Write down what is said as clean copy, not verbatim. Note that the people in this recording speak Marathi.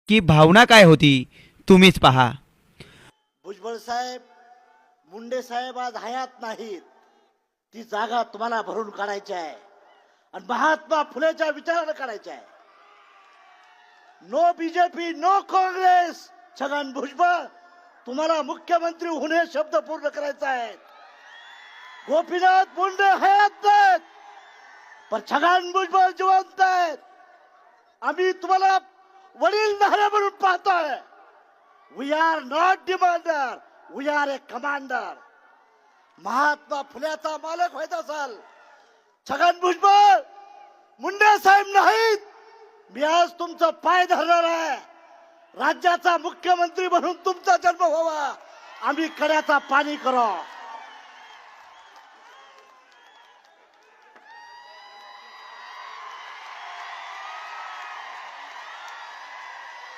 की भावना काय होती तुम्हीच पहा. भुजबळ साहेब, मुंडे साहेब आज हयात नाहीत. ती जागा तुम्हाला भरून काढायची आहे आणि महात्मा फुलेच्या विचारानं काढायची आहे. No BJP, no Congress. Chhagan Bhujbal, तुम्हाला मुख्यमंत्री होणे शब्द पूर्ण करायचा आहे. गोपीनाथ मुंडे हयात नाहीत, पण छगन भुजबळ जिवंत आहेत. आम्ही तुम्हाला वडील धारे म्हणून पाहतोय. We are not demander, we are a commander. Mahatma फुल्याचा मालक व्हायचा असाल, छगन भुजबळ मुंडे साहेब नाहीत. मी आज तुमचा पाय धरणार आहे. राज्याचा मुख्यमंत्री म्हणून तुमचा जन्म व्हावा. आम्ही कड्याचा पाणी करू.